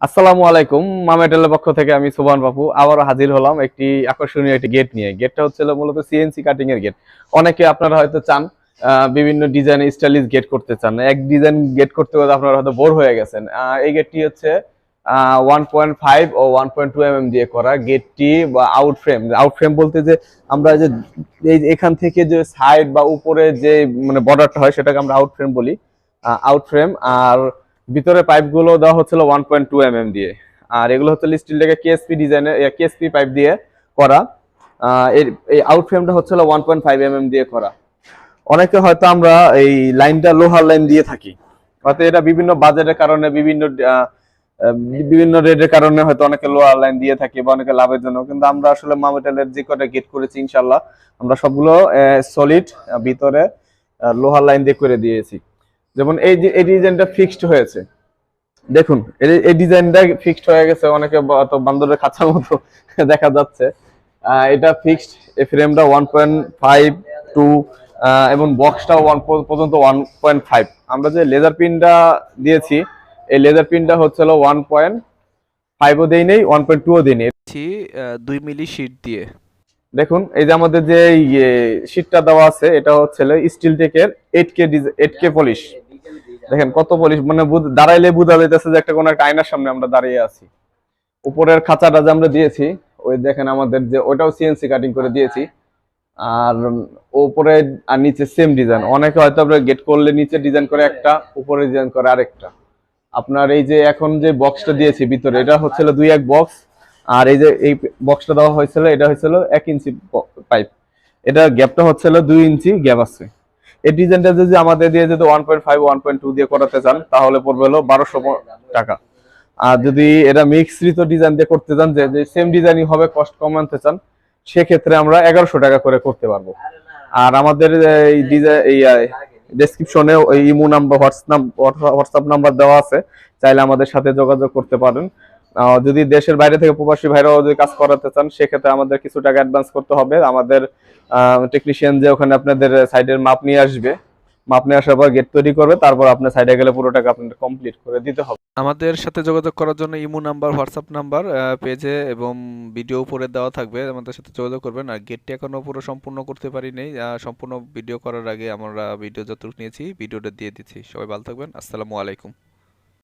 আসসালামু আলাইকুম। মা মেটালের পক্ষ থেকে আমি সুবহান বাপু আবারও হাজির হলাম একটি আকর্ষণীয় একটি গেট নিয়ে। গেটটা হচ্ছিল মূলত সিএনসি কাটিং এর গেট। অনেকে আপনারা হয়তো চান বিভিন্ন ডিজাইন স্টাইলিশ গেট করতে চান। এক ডিজাইন গেট করতে করতে আপনারা হয়তো বোর হয়ে গেছেন। এই গেটটি হচ্ছে 1.5 ও 1.2 দিয়ে করা গেটটি বা আউট ফ্রেম বলতে যে আমরা যে এই এখান থেকে যে সাইড বা উপরে যে মানে বর্ডারটা হয় সেটাকে আমরা আউট ফ্রেম বলি। আউট ফ্রেম আর ভিতরে পাইপগুলো দেওয়া হচ্ছিল 1.2 দিয়ে। আর এগুলো হচ্ছে স্টিল থেকে কেএসপি ডিজাইনের কেএসপি পাইপ দিয়ে করা। এই আউট ফ্রেমটা হচ্ছিল 1.5 দিয়ে করা। অনেকে হয়তো আমরা এই লাইনটা লোহার লাইন দিয়ে থাকি, হয়তো এটা বিভিন্ন বাজেটের কারণে বিভিন্ন রেটের কারণে হয়তো অনেকে লোহার লাইন দিয়ে থাকি বা অনেকে লাভের জন্য, কিন্তু আমরা আসলে মা মেটালের যে কটা গেট করেছি ইনশাল্লাহ আমরা সবগুলো সলিড ভিতরে লোহার লাইন দিয়ে করে দিয়েছি। যেমন এই ডিজাইনটা ফিক্সড হয়েছে, দেখুন এই ডিজাইনটা ফিক্সড হয়ে গেছে, অনেকে বান্দরের খাঁচার মতো দেখা যাচ্ছে। এটা ফিক্সড, এই ফ্রেমটা 1.5 এবং বক্সটাও 1 পর্যন্ত 1.5। আমরা যে লেজার পিনটা দিয়েছি এই লেজার পিনটা হচ্ছিল 1.5ও দেই নেই, 1.2ও দেই নেই, 2 মিলি শীট দিয়ে। দেখুন এই যে আমাদের যে শীটটা দেওয়া আছে এটা হচ্ছে স্টিল টেকের 8K পলিশ। দেখেন কত পলিশ, মানে দাঁড়াইলে বোঝা যাইতেছে যে একটা কোন একটা আয়নার সামনে আমরা দাঁড়িয়ে আছি। উপরের খাঁচাটা যে আমরা দিয়েছি ওই দেখেন আমাদের যে ওটাও সিএনসি কাটিং করে দিয়েছি। আর উপরে আর নিচে সেম ডিজাইন। অনেকে হয়তো আপনার গেট করলে নিচে ডিজাইন করে একটা, উপরে ডিজাইন করে আরেকটা। আপনার এই যে এখন যে বক্সটা দিয়েছি ভিতরে এটা হচ্ছিল 2-1 বক্স। আর এই যে এই বক্সটা দেওয়া হয়েছিল এটা হয়েছিল 1 ইঞ্চি পাইপ, এটা গ্যাপটা হচ্ছিল 2 ইঞ্চি গ্যাপ আছে। এই ডিজাইনটা যদি আমাদের দিয়ে যদি 1.5 1.2 দিয়ে করাতে চান তাহলে পড়বে হলো 1200 টাকা। আর যদি এটা মিশ্রিত ডিজাইন দিয়ে করতে চান, যে সেম ডিজাইনই হবে, কষ্ট কম আনতে চান, সেক্ষেত্রে আমরা 1100 টাকা করে করতে পারবো। আর আমাদের এই ডিজাইন এই ডেসক্রিপশনে ওই ইমো নাম্বার হোয়াটসঅ্যাপ নাম্বার দেওয়া আছে, চাইলে আমাদের সাথে যোগাযোগ করতে পারেন। যদি দেশের বাইরে থেকে প্রবাসী ভাইরাও যদি কাজ করাতে চান সেক্ষেত্রে আমাদের কিছু টাকা অ্যাডভান্স করতে হবে। আমাদের টেকনিশিয়ান যে ওখানে আপনাদের সাইডের মাপ নিয়ে আসবে, মাপ নিয়ে আসার পর গেট তৈরি করবে, তারপর আপনার সাইডে গেলে পুরো টাকা আপনাদের কমপ্লিট করে দিতে হবে। আমাদের সাথে যোগাযোগ করার জন্য ইমো নাম্বার, হোয়াটসঅ্যাপ নাম্বার পেজে এবং ভিডিও উপরে দেওয়া থাকবে, আমাদের সাথে যোগাযোগ করবেন। আর গেটটি এখনো পুরো সম্পূর্ণ করতে পারি নাই, সম্পূর্ণ ভিডিও করার আগে আমরা ভিডিও যতটুকু নিয়েছি ভিডিওটা দিয়ে দিচ্ছি। সবাই ভালো থাকবেন, আসসালামু আলাইকুম।